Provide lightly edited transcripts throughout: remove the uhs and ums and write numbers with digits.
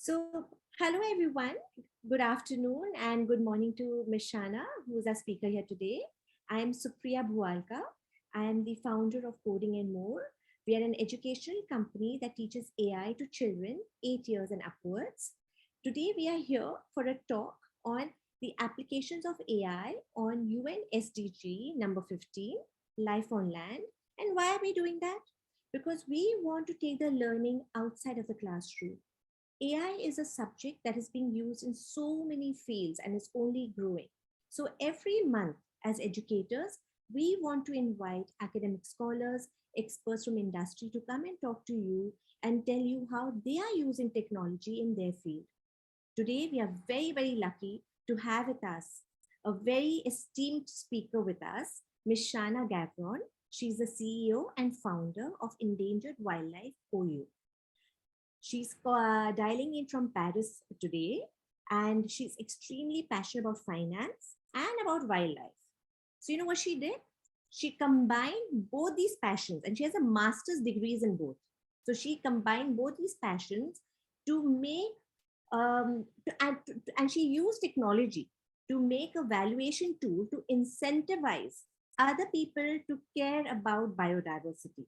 So, hello everyone. Good afternoon and good morning to Ms. Shana, who is our speaker here today. I am Supriya Bhualka. I am the founder of Coding and More. We are an educational company that teaches AI to children 8 years and upwards. Today, we are here for a talk on the applications of AI on UN SDG number 15, Life on Land. And why are we doing that? Because we want to take the learning outside of the classroom. AI is a subject that is being used in so many fields and is only growing. So every month, as educators, we want to invite academic scholars, experts from industry to come and talk to you and tell you how they are using technology in their field. Today, we are very, very lucky to have with us a very esteemed speaker with us, Ms. Shana Gavron. She's the CEO and founder of Endangered Wildlife OU. She's dialing in from Paris today, and she's extremely passionate about finance and about wildlife. So you know what she did? She combined both these passions, and she has a master's degrees in both. So she combined both these passions to make, and she used technology to make a valuation tool to incentivize other people to care about biodiversity.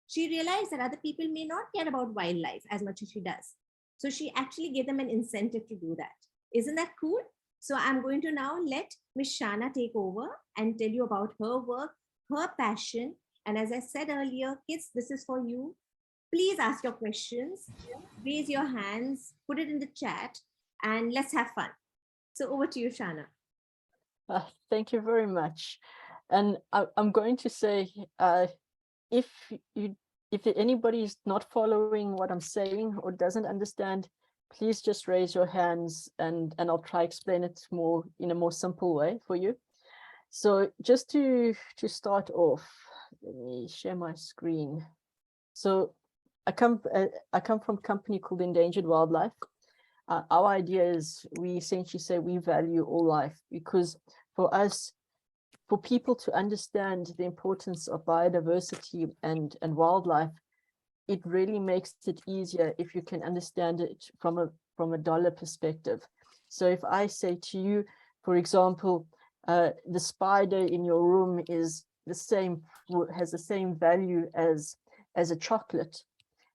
She realized that other people may not care about wildlife as much as she does. So she actually gave them an incentive to do that. Isn't that cool? So I'm going to now let Ms. Shana take over and tell you about her work, her passion. And as I said earlier, kids, this is for you. Please ask your questions, raise your hands, put it in the chat, and let's have fun. So over to you, Shana. Thank you very much. And I'm going to say, if anybody is not following what I'm saying or doesn't understand, please just raise your hands and I'll try explain it more in a more simple way for you. So just to start off, let me share my screen. So I come from a company called Endangered Wildlife. Our idea is we essentially say we value all life, because for us, for people to understand the importance of biodiversity and wildlife, it really makes it easier if you can understand it from a dollar perspective. So if I say to you, for example, the spider in your room is has the same value as a chocolate,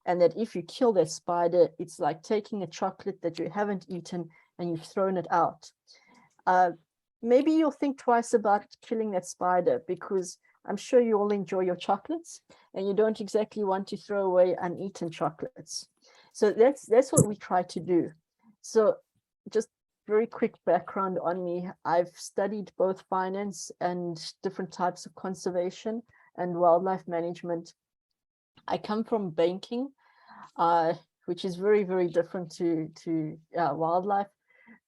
and that if you kill that spider, it's like taking a chocolate that you haven't eaten and you've thrown it out. Maybe you'll think twice about killing that spider, because I'm sure you all enjoy your chocolates and you don't exactly want to throw away uneaten chocolates. So that's what we try to do. So just very quick background on me. I've studied both finance and different types of conservation and wildlife management. I come from banking, which is very, very different to wildlife.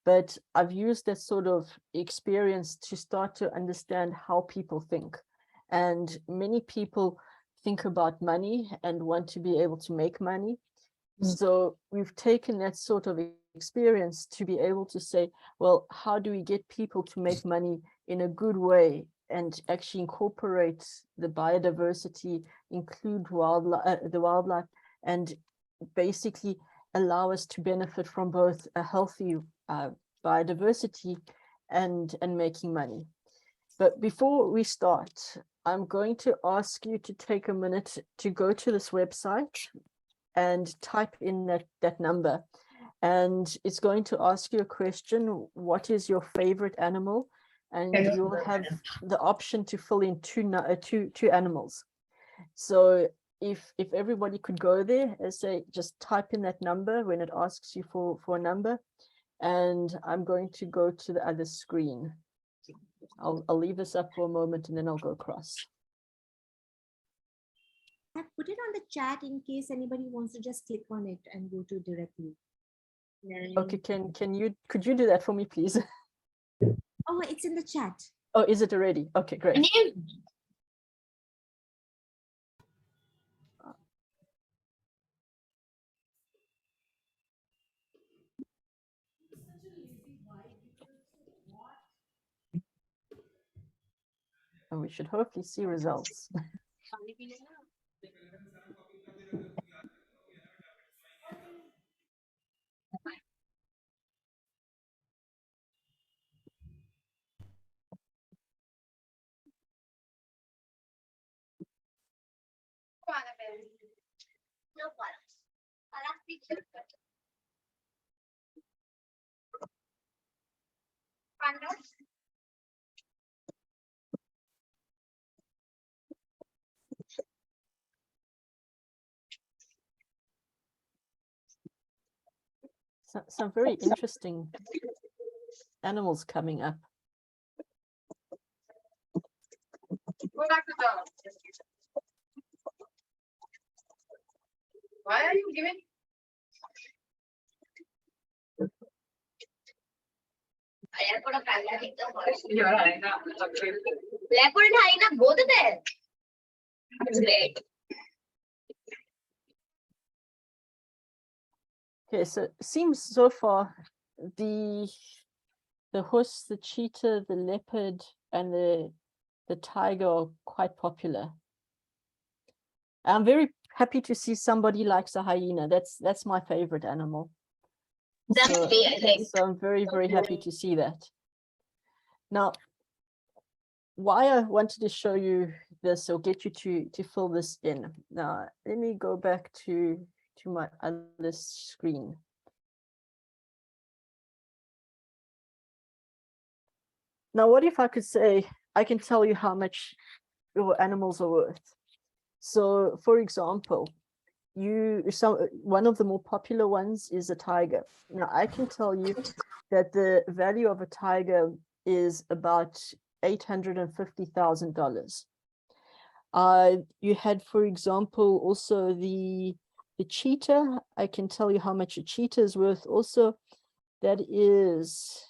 But I've used that sort of experience to start to understand how people think. And many people think about money and want to be able to make money. So we've taken that sort of experience to be able to say, well, how do we get people to make money in a good way and actually incorporate the biodiversity, include the wildlife, and basically allow us to benefit from both a healthy biodiversity and making money. But before we start, I'm going to ask you to take a minute to go to this website and type in that number. And it's going to ask you a question: what is your favorite animal? And you'll have the option to fill in two animals. So if everybody could go there and say, just type in that number when it asks you for a number, and I'm going to go to the other screen. I'll leave this up for a moment and then I'll go across. I put it on the chat in case anybody wants to just click on it and go to directly. Okay, could you do that for me, please? Oh, it's in the chat. Oh, is it already? Okay, great. And we should hopefully see results. Some very interesting animals coming up. Why are you giving? Leopard and hyena, both are there. That's great. Okay, so it seems so far the horse, the cheetah, the leopard, and the tiger are quite popular. I'm very happy to see somebody likes a hyena. That's my favorite animal. That's me, I think. So I'm very, very happy to see that. Now, why I wanted to show you this or get you to fill this in. Now, let me go back to my other screen. Now, what if I could say, I can tell you how much your animals are worth. So, for example, one of the more popular ones is a tiger. Now, I can tell you that the value of a tiger is about $850,000. You had, for example, also the cheetah. I can tell you how much a cheetah is worth also. That is,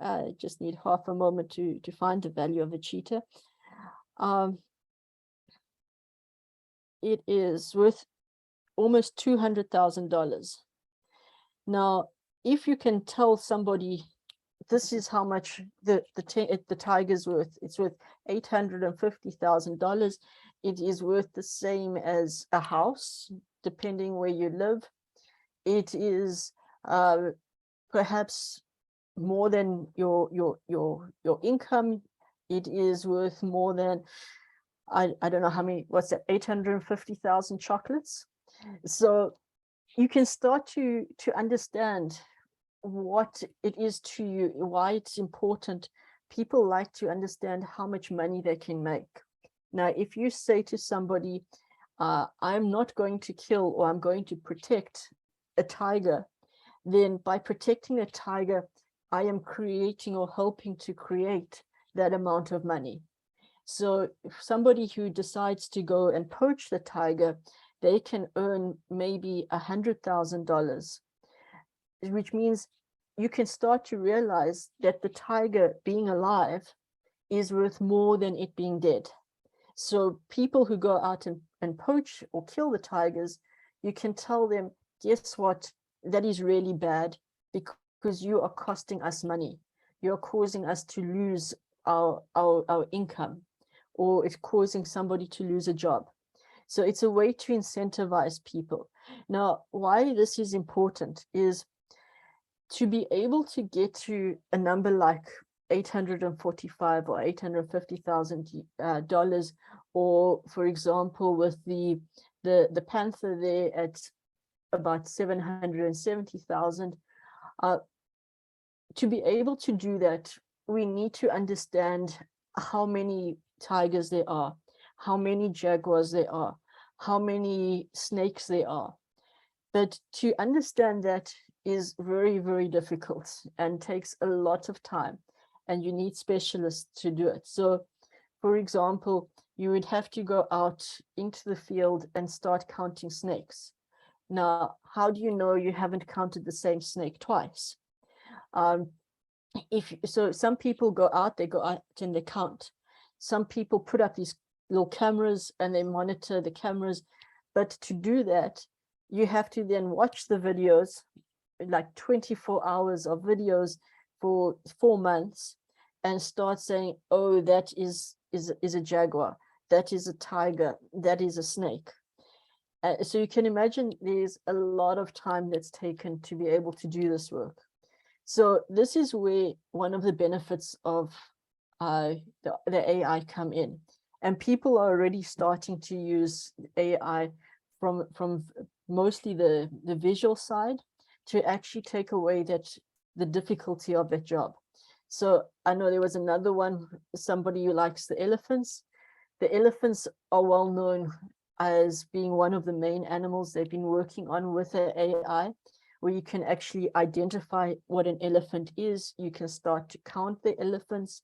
I just need half a moment to find the value of a cheetah. It is worth almost $200,000. Now, if you can tell somebody this is how much the tiger's worth, it's worth $850,000. It is worth the same as a house, depending where you live. It is perhaps more than your income. It is worth more than, I don't know how many, what's that, 850,000 chocolates. So you can start to understand what it is to you, why it's important. People like to understand how much money they can make. Now, if you say to somebody, I'm not going to kill or I'm going to protect a tiger, then by protecting a tiger, I am creating or helping to create that amount of money. So if somebody who decides to go and poach the tiger, they can earn maybe $100,000, which means you can start to realize that the tiger being alive is worth more than it being dead. So people who go out and poach or kill the tigers, you can tell them, guess what, that is really bad because you are costing us money. You're causing us to lose our income, or it's causing somebody to lose a job. So it's a way to incentivize people. Now, why this is important is to be able to get to a number like $845,000 or $850,000, or for example, with the panther there at about 770,000. To be able to do that, we need to understand how many tigers there are, how many jaguars there are, how many snakes there are. But to understand that is very, very difficult and takes a lot of time, and you need specialists to do it. So, for example, you would have to go out into the field and start counting snakes. Now, how do you know you haven't counted the same snake twice? So some people go out and they count. Some people put up these little cameras and they monitor the cameras. But to do that, you have to then watch the videos, like 24 hours of videos for 4 months, and start saying, oh, that is a jaguar, that is a tiger, that is a snake. So you can imagine there's a lot of time that's taken to be able to do this work. So this is where one of the benefits of the AI come in. And people are already starting to use AI from mostly the visual side to actually take away the difficulty of that job. So I know there was another one, somebody who likes the elephants. The elephants are well known as being one of the main animals they've been working on with the AI, where you can actually identify what an elephant is. You can start to count the elephants.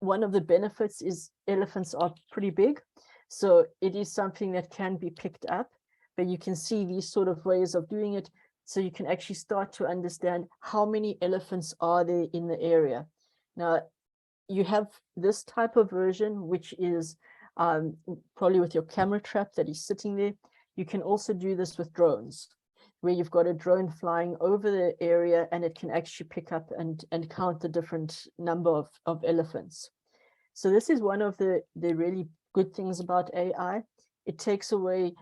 One of the benefits is elephants are pretty big, so it is something that can be picked up, but you can see these sort of ways of doing it, so you can actually start to understand how many elephants are there in the area. Now, you have this type of version, which is probably with your camera trap that is sitting there. You can also do this with drones, where you've got a drone flying over the area and it can actually pick up and count the different number of elephants. So this is one of the really good things about AI. It takes away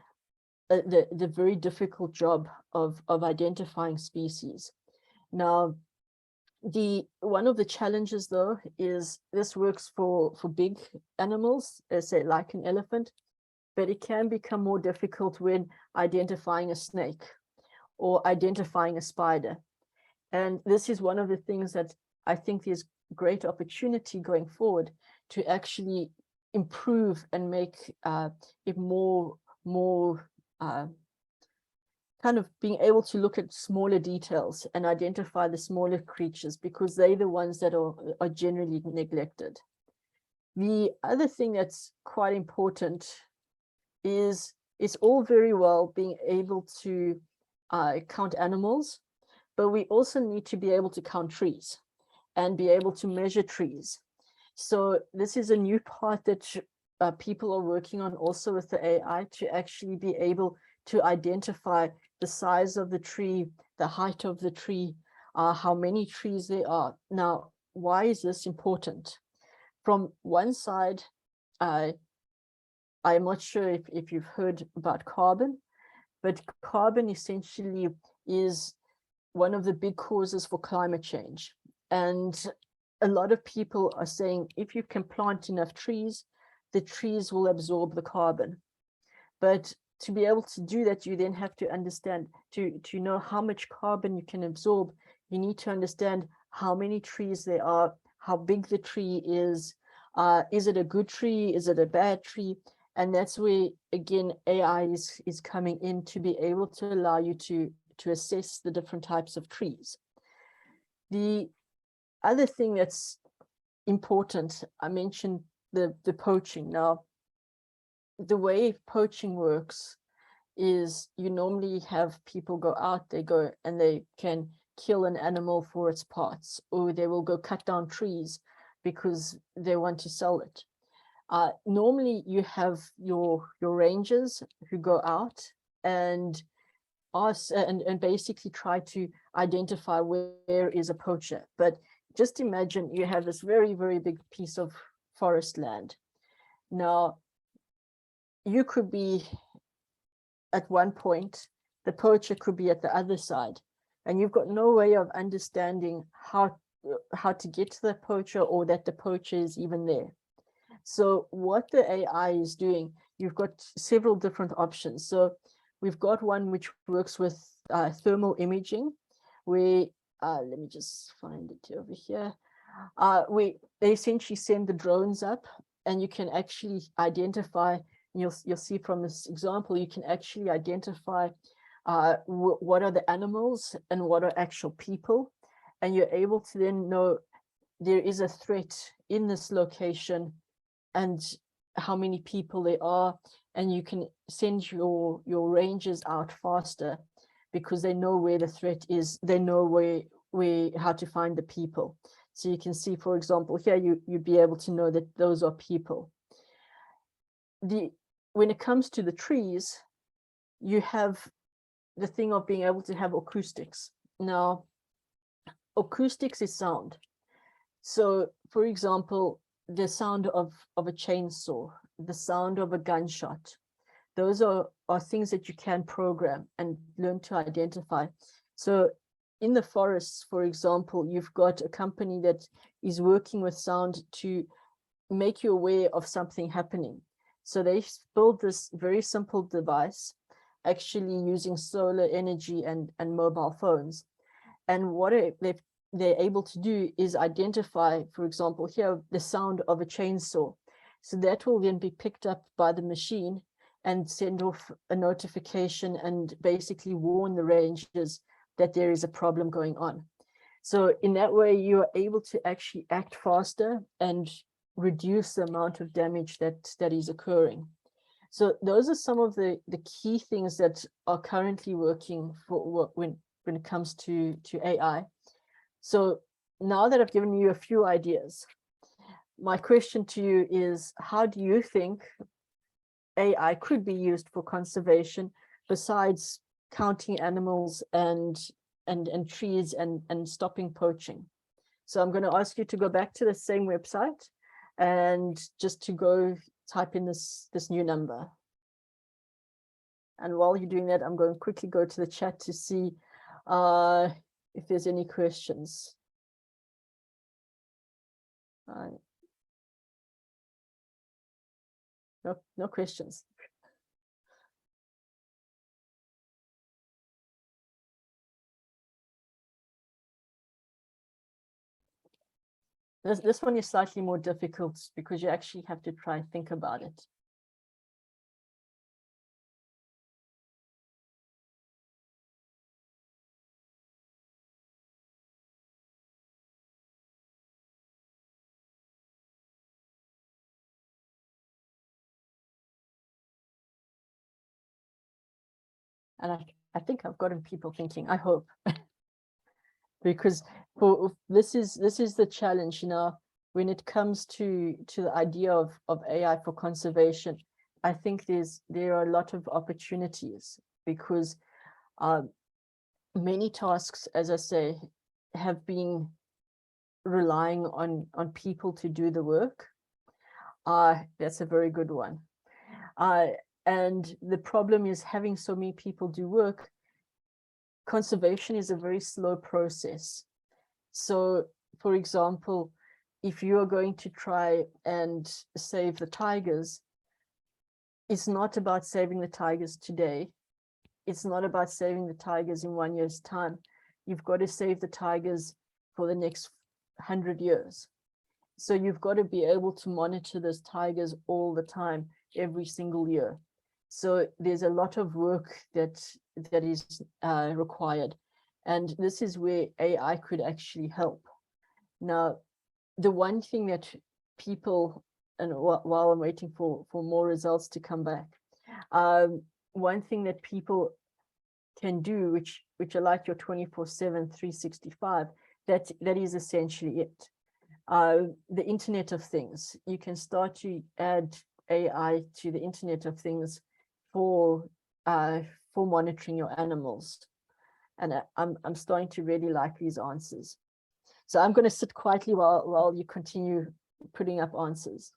the very difficult job of identifying species. Now, one of the challenges though is this works for big animals, say like an elephant, but it can become more difficult when identifying a snake or identifying a spider. And this is one of the things that I think there's great opportunity going forward to actually improve and make it more kind of being able to look at smaller details and identify the smaller creatures, because they're the ones that are generally neglected. The other thing that's quite important is it's all very well being able to count animals, but we also need to be able to count trees and be able to measure trees. So this is a new part that people are working on also with the AI, to actually be able to identify the size of the tree, the height of the tree, how many trees there are. Now, why is this important? From one side, I'm not sure if you've heard about carbon, but carbon essentially is one of the big causes for climate change. And a lot of people are saying, if you can plant enough trees, the trees will absorb the carbon. But to be able to do that, you then have to understand, to know how much carbon you can absorb, you need to understand how many trees there are, how big the tree is it a good tree, is it a bad tree? And that's where, again, AI is coming in to be able to allow you to assess the different types of trees. The other thing that's important, I mentioned the poaching. Now, the way poaching works is you normally have people go out, they go and they can kill an animal for its parts, or they will go cut down trees because they want to sell it. Normally you have your rangers who go out and basically try to identify where is a poacher. But just imagine you have this very, very big piece of forest land. Now, you could be at one point, the poacher could be at the other side, and you've got no way of understanding how to get to the poacher, or that the poacher is even there. So what the AI is doing, you've got several different options. So we've got one which works with thermal imaging, where let me just find it over here. They essentially send the drones up, and you can actually identify. You'll see from this example, you can actually identify what are the animals and what are actual people, and you're able to then know there is a threat in this location and how many people there are, and you can send your rangers out faster because they know where the threat is, they know how to find the people. So you can see, for example, here you'd be able to know that those are people. When it comes to the trees, you have the thing of being able to have acoustics. Now, acoustics is sound. So, for example, the sound of a chainsaw, the sound of a gunshot, those are things that you can program and learn to identify. So in the forests, for example, you've got a company that is working with sound to make you aware of something happening. So they built this very simple device, actually using solar energy and mobile phones. And what they're able to do is identify, for example, here, the sound of a chainsaw. So that will then be picked up by the machine and send off a notification and basically warn the rangers that there is a problem going on. So in that way, you are able to actually act faster and reduce the amount of damage that is occurring. So those are some of the key things that are currently working for when it comes to AI. So now that I've given you a few ideas, my question to you is, how do you think AI could be used for conservation besides counting animals and trees and stopping poaching? So I'm going to ask you to go back to the same website and just to go type in this new number. And while you're doing that, I'm going to quickly go to the chat to see if there's any questions. No questions. This one is slightly more difficult because you actually have to try and think about it. And I think I've gotten people thinking, I hope. Because this is the challenge, you know, when it comes to the idea of AI for conservation. I think there are a lot of opportunities because many tasks, as I say, have been relying on people to do the work. That's a very good one. And the problem is having so many people do work. Conservation is a very slow process. So, for example, if you are going to try and save the tigers, it's not about saving the tigers today. It's not about saving the tigers in 1 year's time. You've got to save the tigers for the next 100 years. So you've got to be able to monitor those tigers all the time, every single year. So there's a lot of work that is required. And this is where AI could actually help. Now, the one thing that people, and while I'm waiting for more results to come back, one thing that people can do, which are like your 24/7, 365, that is essentially it. The Internet of Things. You can start to add AI to the Internet of Things for monitoring your animals. And I'm starting to really like these answers. So I'm going to sit quietly while you continue putting up answers.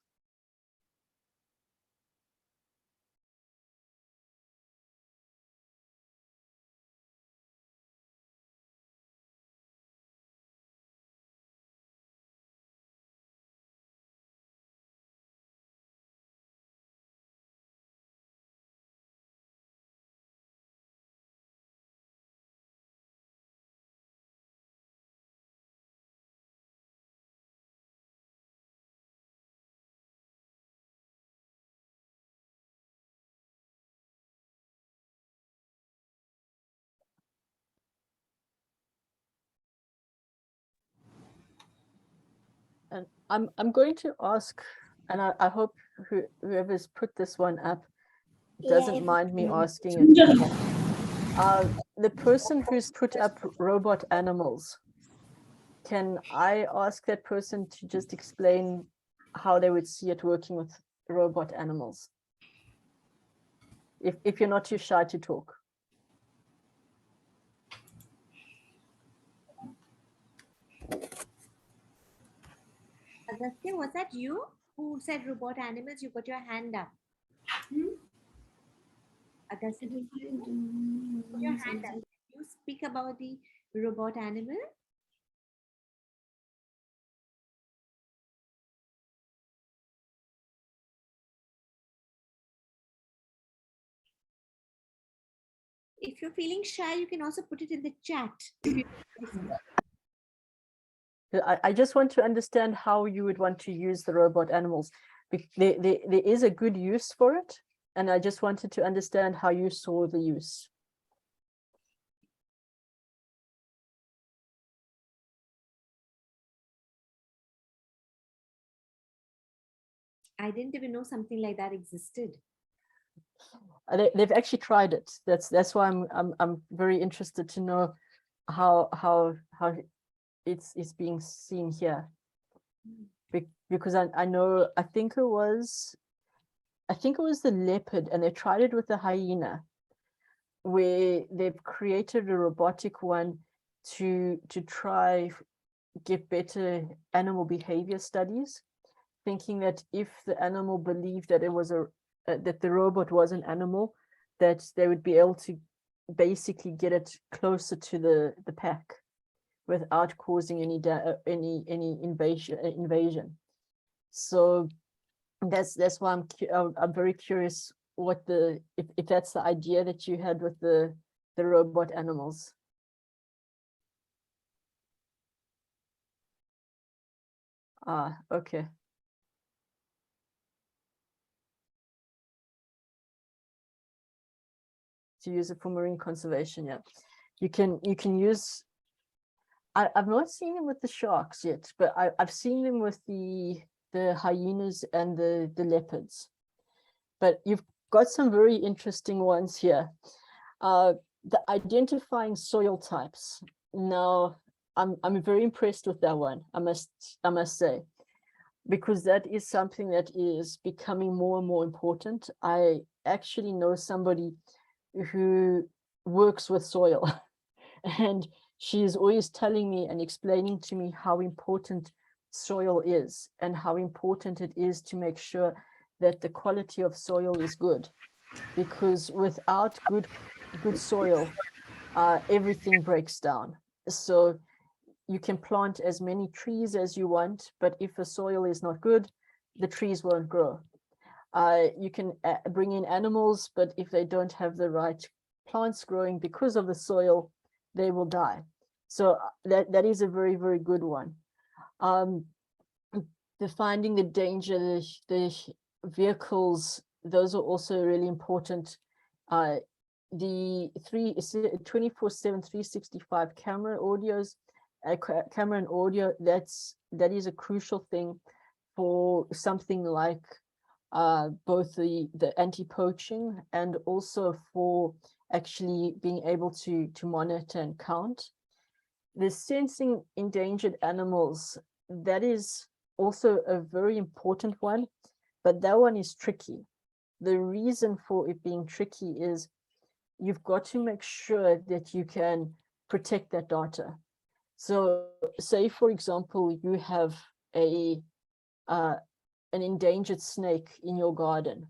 And I'm going to ask, and I hope whoever's put this one up doesn't mind me asking it. The person who's put up robot animals, can I ask that person to just explain how they would see it working with robot animals? If you're not too shy to talk. Agastya, was that you who said robot animals? You got your hand up. Agastya, put your hand up. You speak about the robot animal. If you're feeling shy, you can also put it in the chat. I just want to understand how you would want to use the robot animals. There is a good use for it, and I just wanted to understand how you saw the use. I didn't even know something like that existed. They've actually tried it. That's why I'm very interested to know how it's being seen here. Because I know, I think it was the leopard, and they tried it with the hyena, where they've created a robotic one to try get better animal behavior studies, thinking that if the animal believed that it was that the robot was an animal, that they would be able to basically get it closer to the pack without causing any invasion. So that's why I'm very curious what if that's the idea that you had with the robot animals. Ah, okay. To use it for marine conservation, yeah. You can use. I've not seen them with the sharks yet, but I've seen them with the hyenas and the leopards. But you've got some very interesting ones here. The identifying soil types. Now, I'm very impressed with that one, I must say, because that is something that is becoming more and more important. I actually know somebody who works with soil, and she is always telling me and explaining to me how important soil is and how important it is to make sure that the quality of soil is good, because without good soil, everything breaks down. So you can plant as many trees as you want, but if the soil is not good, the trees won't grow. You can bring in animals, but if they don't have the right plants growing because of the soil, they will die. So that is a very, very good one. Defining the danger, the vehicles, those are also really important. The 24/7, 365 camera audios, camera and audio, that is a crucial thing for something like both the anti-poaching and also for actually being able to monitor and count. The sensing endangered animals, that is also a very important one, but that one is tricky. The reason for it being tricky is you've got to make sure that you can protect that data. So say, for example, you have an endangered snake in your garden,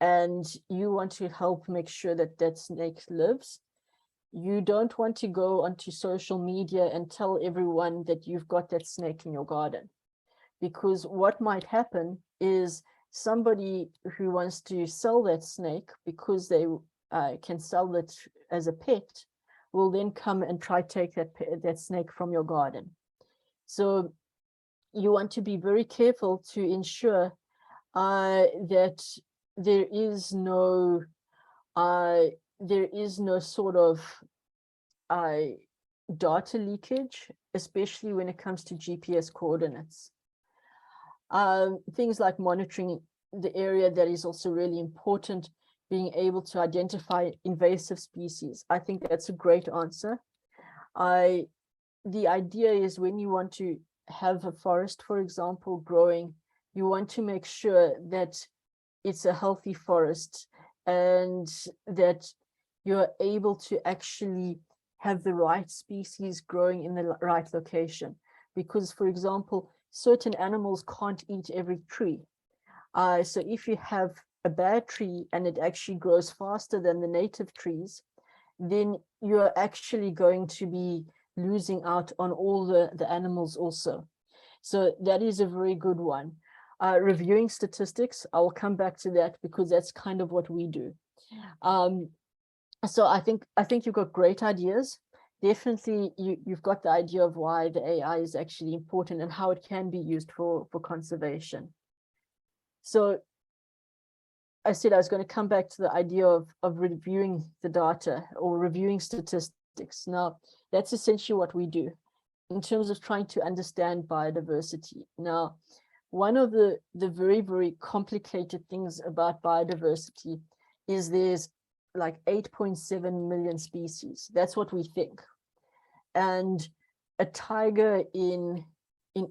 and you want to help make sure that that snake lives. You don't want to go onto social media and tell everyone that you've got that snake in your garden, because what might happen is somebody who wants to sell that snake because they can sell it as a pet will then come and try to take that snake from your garden. So you want to be very careful to ensure that there is no sort of data leakage, especially when it comes to GPS coordinates. Things like monitoring the area, that is also really important. Being able to identify invasive species, I think that's a great answer. The idea is when you want to have a forest, for example, growing, you want to make sure that it's a healthy forest and that you're able to actually have the right species growing in the right location. Because, for example, certain animals can't eat every tree. So if you have a bad tree and it actually grows faster than the native trees, then you're actually going to be losing out on all the animals also. So that is a very good one. Reviewing statistics, I'll come back to that because that's kind of what we do. So I think you've got great ideas. Definitely, you've got the idea of why the AI is actually important and how it can be used for conservation. So I said I was going to come back to the idea of reviewing the data or reviewing statistics. Now, that's essentially what we do in terms of trying to understand biodiversity. Now, one of the very, very complicated things about biodiversity is there's like 8.7 million species. That's what we think. And a tiger in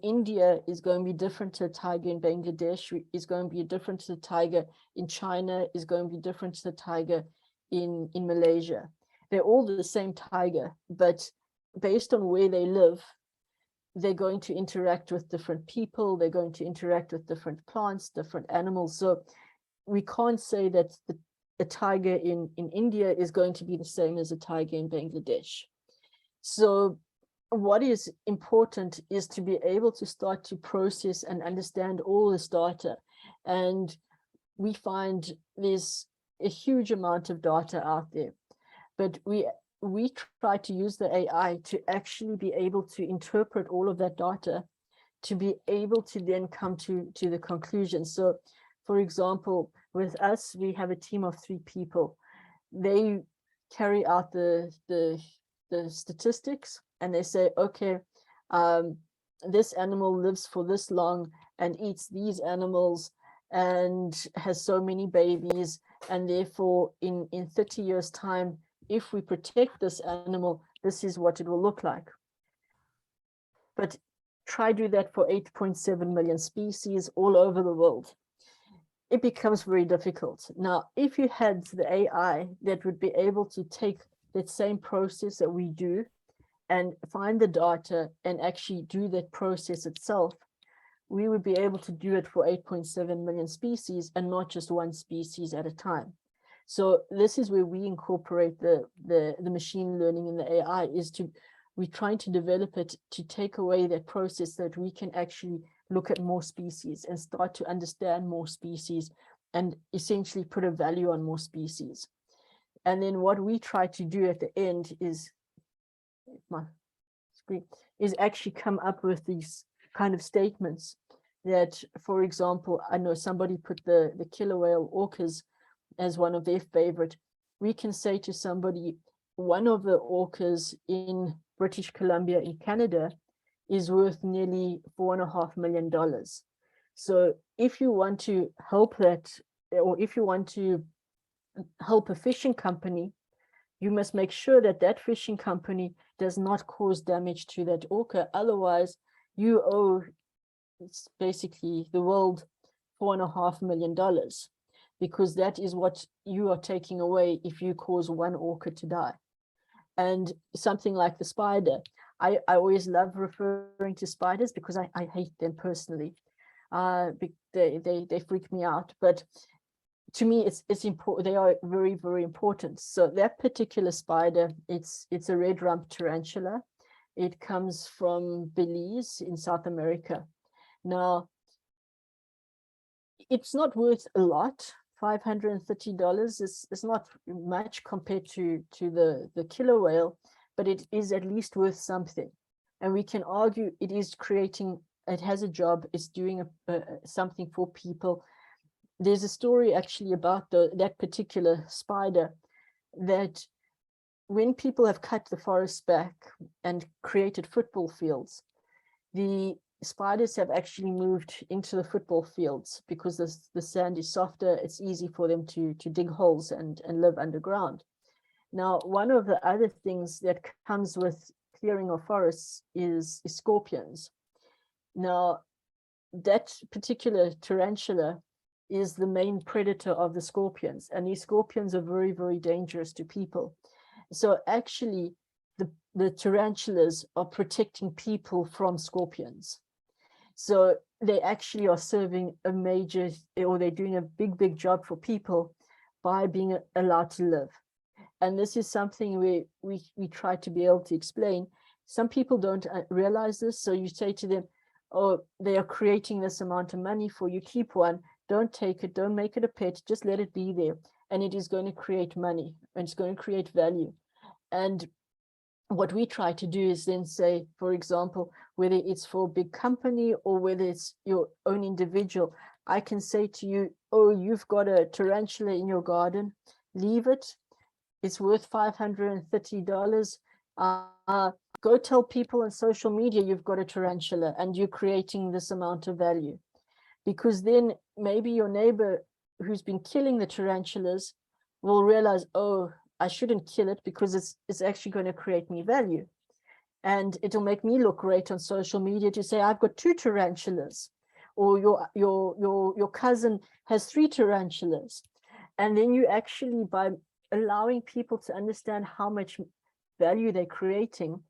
India is going to be different to a tiger in Bangladesh, is going to be different to the tiger in China, is going to be different to the tiger in Malaysia. They're all the same tiger, but based on where they live, they're going to interact with different people, they're going to interact with different plants, different animals. So we can't say that a tiger in India is going to be the same as a tiger in Bangladesh. So what is important is to be able to start to process and understand all this data. And we find there's a huge amount of data out there, but we try to use the AI to actually be able to interpret all of that data to be able to then come to the conclusion. So for example, with us, we have a team of 3 people. They carry out the statistics, and they say, okay, this animal lives for this long and eats these animals and has so many babies, and therefore in 30 years time, if we protect this animal, this is what it will look like. But try do that for 8.7 million species all over the world. It becomes very difficult. Now, if you had the AI that would be able to take that same process that we do and find the data and actually do that process itself, we would be able to do it for 8.7 million species and not just one species at a time. So this is where we incorporate the machine learning and the AI we're trying to develop it to take away that process so that we can actually look at more species and start to understand more species and essentially put a value on more species. And then what we try to do at the end is, my screen, is actually come up with these kind of statements that, for example, I know somebody put the killer whale orcas as one of their favorite. We can say to somebody, one of the orcas in British Columbia in Canada is worth nearly $4.5 million. So if you want to help that, or if you want to help a fishing company, you must make sure that that fishing company does not cause damage to that orca. Otherwise, you owe basically the world $4.5 million, because that is what you are taking away if you cause one orca to die. And something like the spider, I always love referring to spiders because I hate them personally. They freak me out, but to me it's important. They are very, very important. So that particular spider, it's a red rump tarantula. It comes from Belize in South America. Now, it's not worth a lot. $530 is not much compared to the killer whale, but it is at least worth something. And we can argue it is creating, it has a job, it's doing something for people. There's a story actually about that particular spider, that when people have cut the forest back and created football fields, the spiders have actually moved into the football fields because the sand is softer. It's easy for them to dig holes and live underground. Now, one of the other things that comes with clearing of forests is scorpions. Now, that particular tarantula is the main predator of the scorpions, and these scorpions are very, very dangerous to people. So actually, the tarantulas are protecting people from scorpions. So they actually are serving a major, or they're doing a big, big job for people by being allowed to live. And this is something we try to be able to explain. Some people don't realize this. So you say to them, oh, they are creating this amount of money for you, keep one, don't take it, don't make it a pet, just let it be there. and it is going to create money, and it's going to create value. And what we try to do is then say, for example, whether it's for a big company or whether it's your own individual, I can say to you, oh, you've got a tarantula in your garden, leave it. It's worth $530. Go tell people on social media you've got a tarantula and you're creating this amount of value. Because then maybe your neighbor who's been killing the tarantulas will realize, oh, I shouldn't kill it because it's actually going to create me value. And it'll make me look great on social media to say, I've got 2 tarantulas, or your cousin has 3 tarantulas. And then you actually, by allowing people to understand how much value they're creating,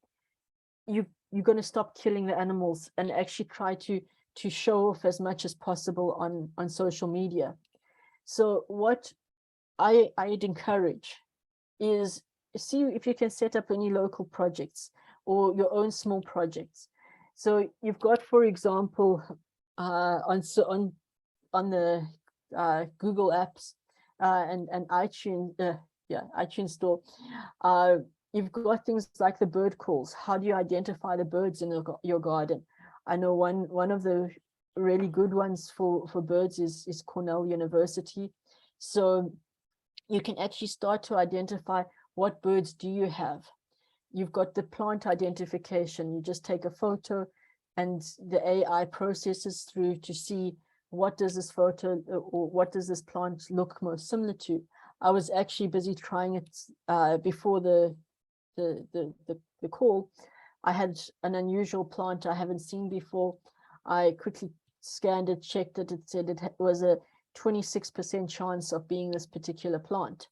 you're going to stop killing the animals and actually try to show off as much as possible on social media. So what I'd encourage is see if you can set up any local projects or your own small projects. So you've got, for example, on the Google apps and iTunes, iTunes store, you've got things like the bird calls. How do you identify the birds in your garden? I know one of the really good ones for birds is Cornell University. So you can actually start to identify what birds do you have. You've got the plant identification. You just take a photo and the AI processes through to see what does this photo or what does this plant look most similar to. I was actually busy trying it before the call. I had an unusual plant I haven't seen before. I quickly scanned it, checked it. It said it was a 26% chance of being this particular plant.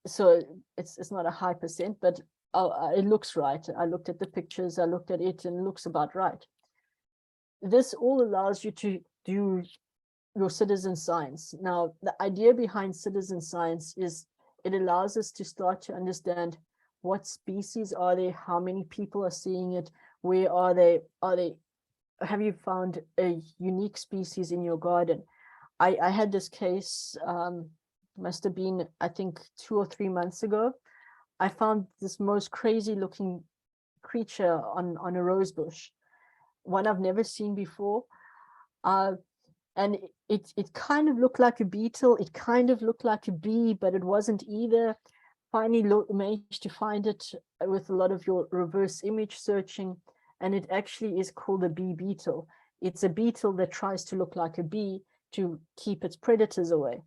So it's not a high percent, but it looks right. I looked at the pictures, I looked at it, and it looks about right. This all allows you to do your citizen science. Now, the idea behind citizen science is it allows us to start to understand what species are there, how many people are seeing it, where are they, have you found a unique species in your garden? I had this case, must have been, I think, 2 or 3 months ago. I found this most crazy looking creature on a rose bush, one I've never seen before. And it kind of looked like a beetle. It kind of looked like a bee, but it wasn't either. Finally managed to find it with a lot of your reverse image searching. And it actually is called a bee beetle. It's a beetle that tries to look like a bee to keep its predators away.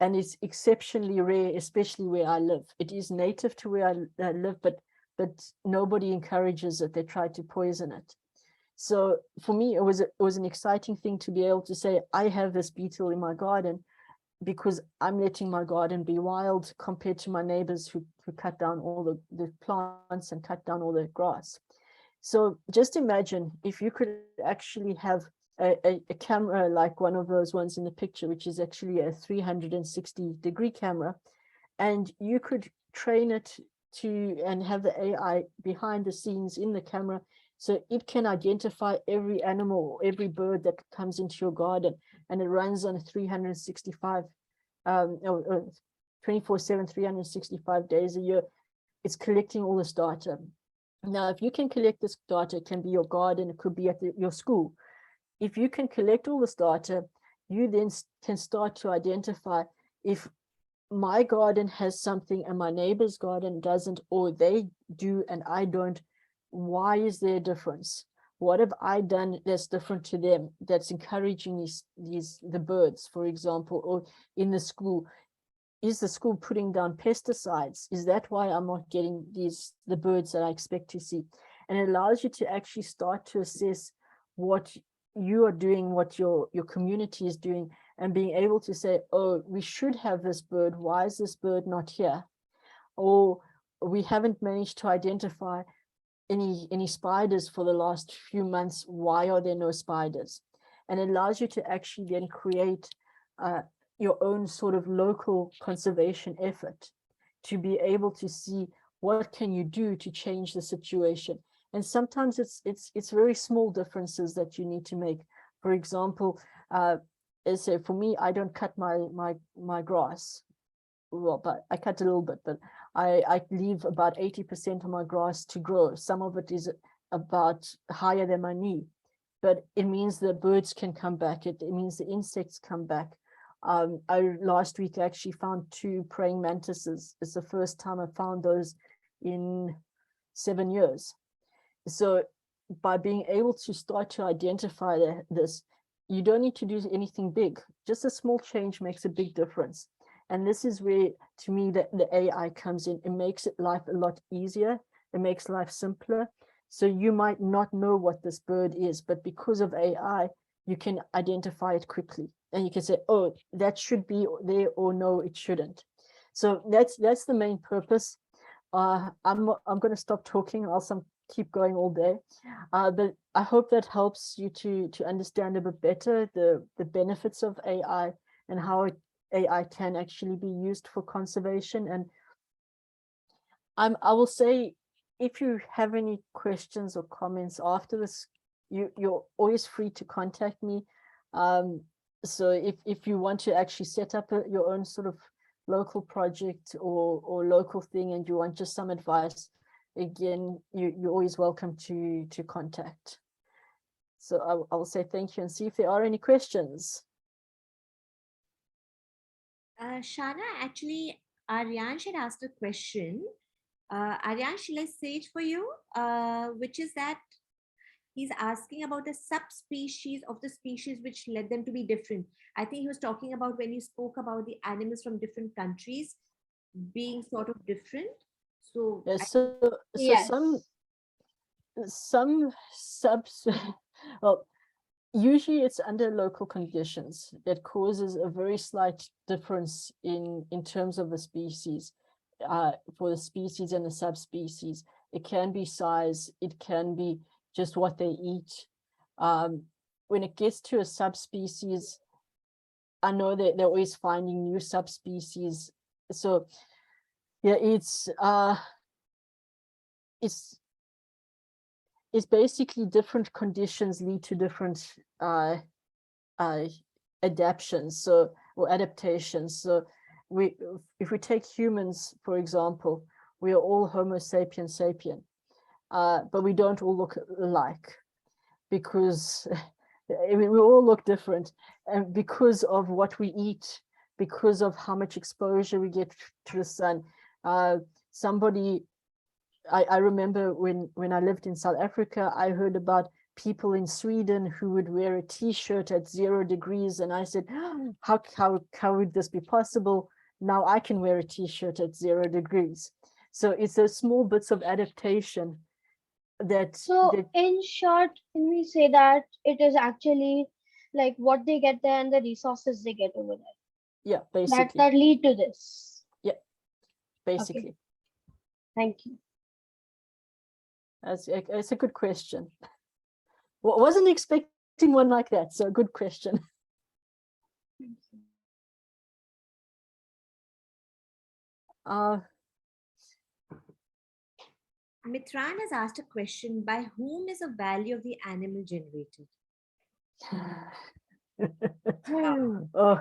And it's exceptionally rare, especially where I live. It is native to where I live, but nobody encourages it. They try to poison it. So for me, it was an exciting thing to be able to say, I have this beetle in my garden because I'm letting my garden be wild compared to my neighbors who cut down all the plants and cut down all the grass. So just imagine if you could actually have a camera like one of those ones in the picture, which is actually a 360-degree camera, and you could train it and have the AI behind the scenes in the camera, so it can identify every animal, every bird that comes into your garden, and it runs on a 365, 24/7, 365 days a year. It's collecting all this data. Now, if you can collect this data, it can be your garden, it could be at your school. If you can collect all this data, you then can start to identify if my garden has something and my neighbor's garden doesn't, or they do and I don't. Why is there a difference? What have I done that's different to them, that's encouraging the birds, for example, or in the school? Is the school putting down pesticides? Is that why I'm not getting the birds that I expect to see? And it allows you to actually start to assess what you are doing, what your community is doing, and being able to say, oh, we should have this bird. Why is this bird not here? Or we haven't managed to identify any spiders for the last few months. Why are there no spiders? And it allows you to actually then create your own sort of local conservation effort to be able to see what can you do to change the situation. And sometimes it's very small differences that you need to make. For example, so for me, I don't cut my grass. Well, but I cut a little bit, but I leave about 80% of my grass to grow. Some of it is about higher than my knee, but it means the birds can come back. It means the insects come back. Last week I actually found 2 praying mantises. It's the first time I found those in 7 years. So by being able to start to identify this, you don't need to do anything big. Just a small change makes a big difference. And this is where, to me, the AI comes in. It makes life a lot easier. It makes life simpler. So you might not know what this bird is, but because of AI, you can identify it quickly. And you can say, oh, that should be there, or no, it shouldn't. So that's the main purpose. I'm going to stop talking, else I'm keep going all day. But I hope that helps you to understand a bit better the benefits of AI and how AI can actually be used for conservation. And I will say, if you have any questions or comments after this, you're always free to contact me. So if you want to actually set up your own sort of local project or local thing, and you want just some advice, again, you're always welcome to contact. So I will say thank you and see if there are any questions. Shana, actually, Aryansh had asked a question. Aryansh, shall I say it for you? Which is that he's asking about the subspecies of the species which led them to be different. I think he was talking about when you spoke about the animals from different countries being sort of different. So, Yeah, so Yes. some subs, well, usually it's under local conditions that causes a very slight difference in terms of the species, for the species and the subspecies. It can be size, it can be just what they eat. When it gets to a subspecies, I know that they're always finding new subspecies. So yeah, it's basically different conditions lead to different adaptations, so, or adaptations. So if we take humans, for example, we are all Homo sapiens sapien, but we don't all look alike, because I mean, we all look different, and because of what we eat, because of how much exposure we get to the sun. I remember when I lived in South Africa, I heard about people in Sweden who would wear a t-shirt at 0 degrees, and I said, how would this be possible? Now I can wear a t-shirt at 0 degrees. So it's those small bits of adaptation that. So in short, can we say that it is actually like what they get there and the resources they get over there Yeah, that basically. lead to this? Yeah, basically. Okay. Thank you. It's a good question. Well, I wasn't expecting one like that, so good question. Mitran has asked a question: by whom is the value of the animal generated? Oh,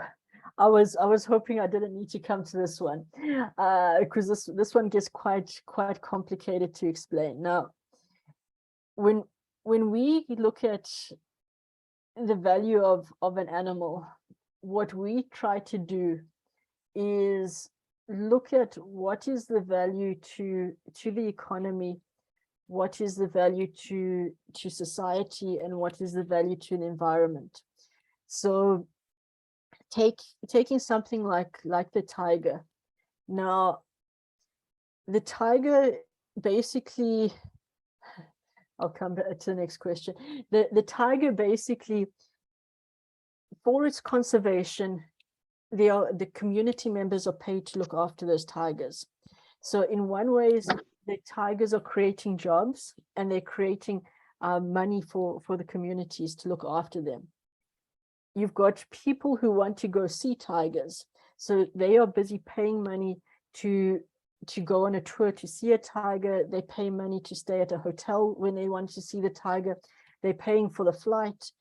I was hoping I didn't need to come to this one, because this one gets quite complicated to explain. Now, when we look at the value of an animal, what we try to do is look at what is the value to the economy, what is the value to society, and what is the value to an environment. So taking something like the tiger. Now, the tiger basically, I'll come back to the next question. The tiger basically, for its conservation, the community members are paid to look after those tigers. So in one way, the tigers are creating jobs, and they're creating money for the communities to look after them. You've got people who want to go see tigers, so they are busy paying money to go on a tour to see a tiger. They pay money to stay at a hotel when they want to see the tiger. They're paying for the flight.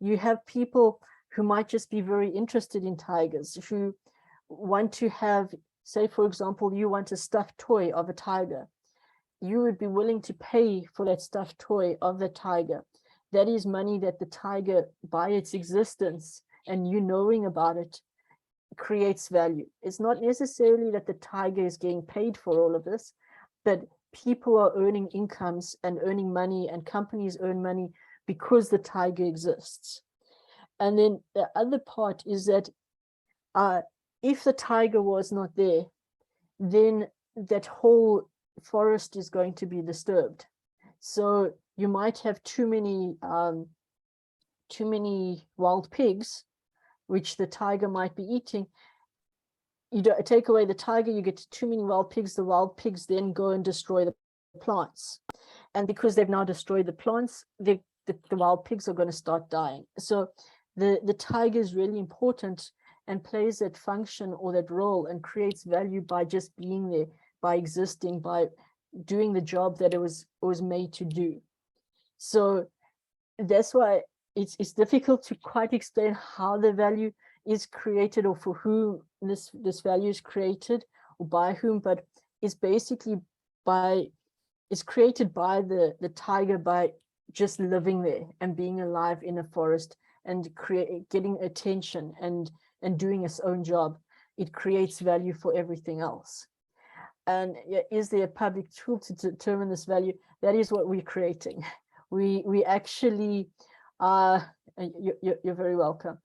You have people who might just be very interested in tigers, who want to have, say, for example, you want a stuffed toy of a tiger. You would be willing to pay for that stuffed toy of the tiger. That is money that the tiger, by its existence and you knowing about it, creates value. It's not necessarily that the tiger is getting paid for all of this, but people are earning incomes and earning money, and companies earn money because the tiger exists. And then the other part is that if the tiger was not there, then that whole forest is going to be disturbed. So you might have too many wild pigs, which the tiger might be eating. You don't take away the tiger, you get too many wild pigs. The wild pigs then go and destroy the plants, and because they've now destroyed the plants, the wild pigs are going to start dying. So the tiger is really important and plays that function or that role and creates value by just being there, by existing, by doing the job that it was made to do. So that's why it's difficult to quite explain how the value is created or for whom this value is created or by whom, but it's basically it's created by the tiger by just living there and being alive in a forest and getting attention and doing its own job. It creates value for everything else. And is there a public tool to determine this value? That is what we're creating. We actually, you're very welcome.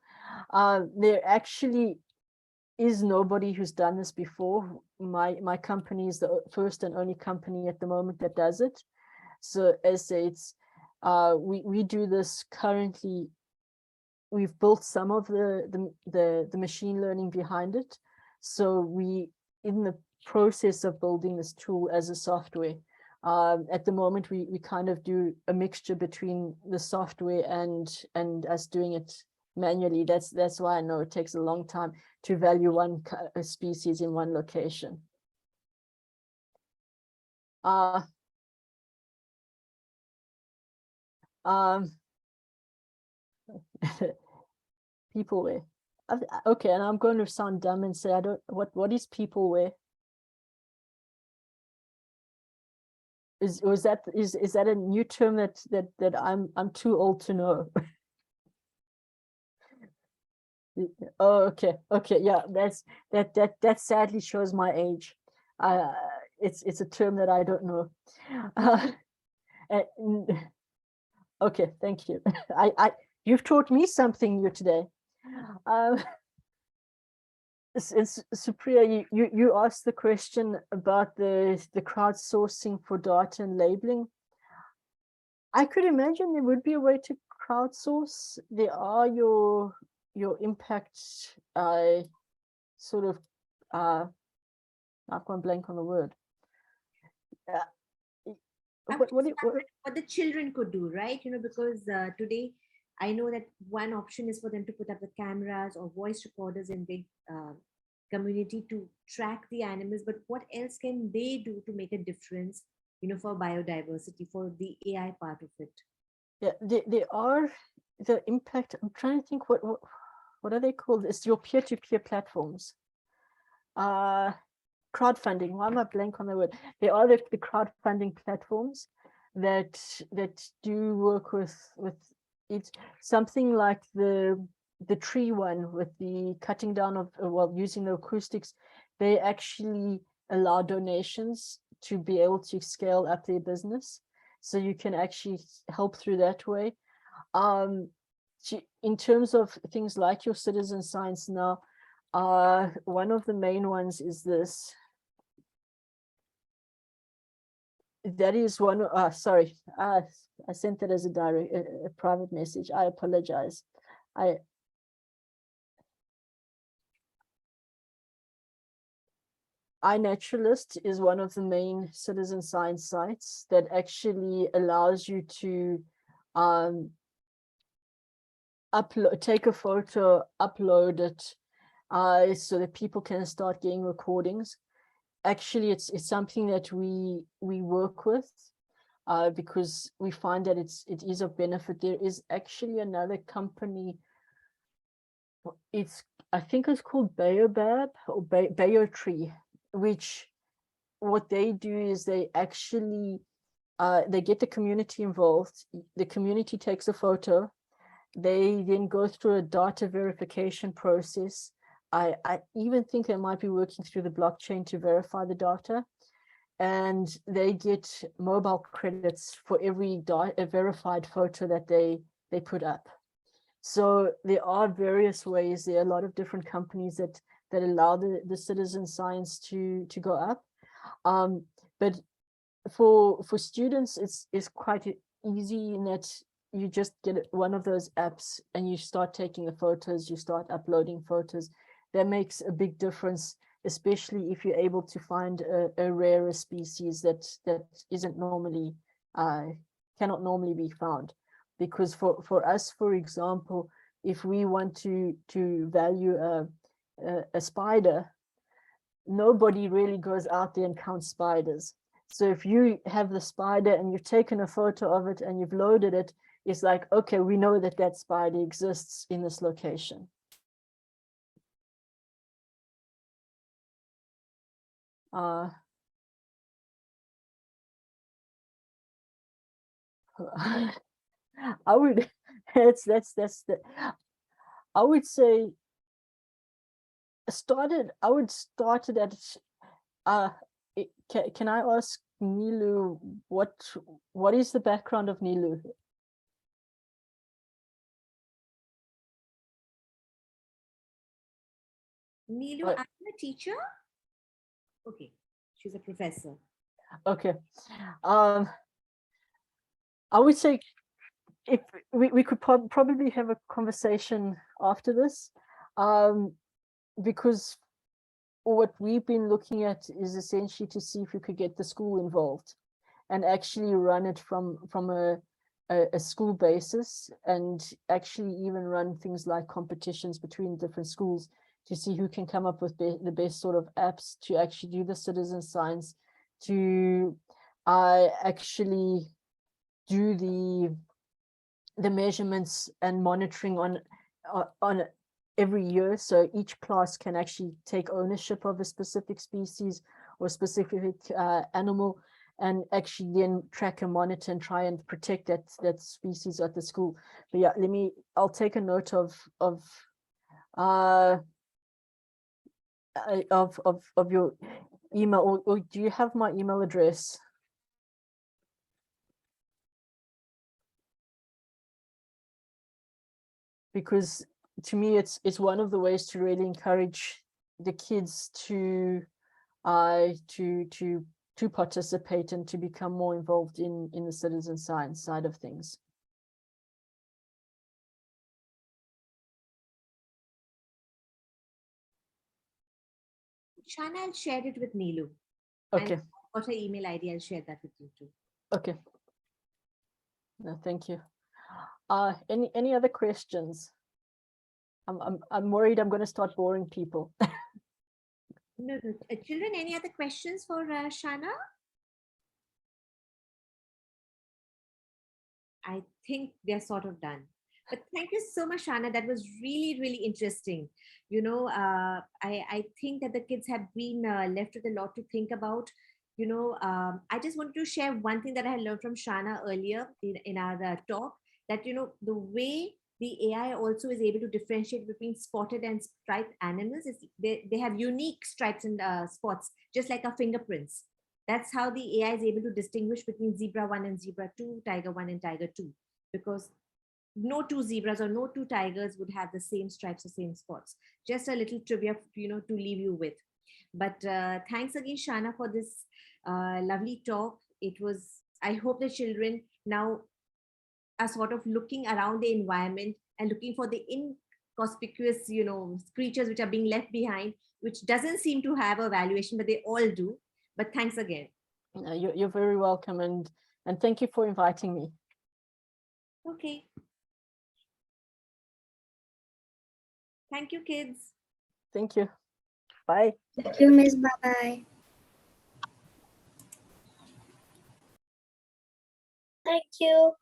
There actually is nobody who's done this before. My company is the first and only company at the moment that does it. So as I say, it's we do this currently. We've built some of the machine learning behind it. So we in the process of building this tool as a software. At the moment, we kind of do a mixture between the software and us doing it manually. That's why I know it takes a long time to value one species in one location. Peopleware. Okay, and I'm going to sound dumb and say I don't. What is peopleware? Is that a new term that I'm too old to know? Oh, okay, yeah, that sadly shows my age. It's a term that I don't know. Okay, thank you. You've taught me something new today. Supriya, you asked the question about the crowdsourcing for data and labeling. I could imagine there would be a way to crowdsource. There are your impact sort of I've gone blank on the word. What the children could do, right? Because today I know that one option is for them to put up the cameras or voice recorders in big community to track the animals, but what else can they do to make a difference, for biodiversity, for the AI part of it? Yeah, they are the impact. I'm trying to think what are they called? It's your peer-to-peer platforms. Crowdfunding. Why am I blank on the word? They are the crowdfunding platforms that do work with it's something like the tree one with the cutting down of using the acoustics. They actually allow donations to be able to scale up their business, so you can actually help through that way. In terms of things like your citizen science now, one of the main ones is this. That is one. Sorry, I sent that as a private message. I apologize. iNaturalist is one of the main citizen science sites that actually allows you to take a photo, upload it, so that people can start getting recordings. Actually, it's something that we work with because we find that it is of benefit. There is actually another company I think it's called baobab or bayo tree, which what they do is they actually they get the community involved. The community takes a photo. They then go through a data verification process. I even think they might be working through the blockchain to verify the data. And they get mobile credits for every verified photo that they put up. So there are various ways. There are a lot of different companies that allow the citizen science to go up. But for students, it's quite easy in that you just get one of those apps and you start taking the photos, you start uploading photos. That makes a big difference, especially if you're able to find a rarer species that isn't normally cannot normally be found. Because for us, for example, if we want to value a spider, nobody really goes out there and counts spiders. So if you have the spider and you've taken a photo of it and you've loaded it, it's like, okay, we know that that spider exists in this location. I would that's the I would say I would start it at can I ask Nilu what is the background of Nilu? Neelu, I'm a teacher. Okay, she's a professor. Okay. I would say if we could probably have a conversation after this, because what we've been looking at is essentially to see if we could get the school involved and actually run it from a school basis, and actually even run things like competitions between different schools to see who can come up with the best sort of apps to actually do the citizen science, to actually do the measurements and monitoring on every year. So each class can actually take ownership of a specific species or specific animal, and actually then track and monitor and try and protect that species at the school. But yeah, I'll take a note of your email, or do you have my email address? Because to me, it's one of the ways to really encourage the kids to participate and to become more involved in the citizen science side of things. Shana, I'll share it with Neelu. Okay. And got her email ID. I'll share that with you too. Okay. No, thank you. Any other questions? I'm worried I'm going to start boring people. No. Children, any other questions for Shana? I think they're sort of done. But thank you so much, Shana. That was really, really interesting. You know, I think that the kids have been left with a lot to think about. You know, I just wanted to share one thing that I had learned from Shana earlier in our talk, that, you know, the way the AI also is able to differentiate between spotted and striped animals is they have unique stripes and spots, just like our fingerprints. That's how the AI is able to distinguish between zebra 1 and zebra 2, tiger 1 and tiger 2, because no two zebras or no two tigers would have the same stripes or same spots. Just a little trivia, you know, to leave you with. But thanks again, Shana, for this lovely talk. It was, I hope the children now are sort of looking around the environment and looking for the inconspicuous, you know, creatures which are being left behind, which doesn't seem to have a valuation, but they all do. But thanks again. You're very welcome, and thank you for inviting me. Okay. Thank you, kids. Thank you. Bye. Thank you, Miss. Bye-bye. Thank you.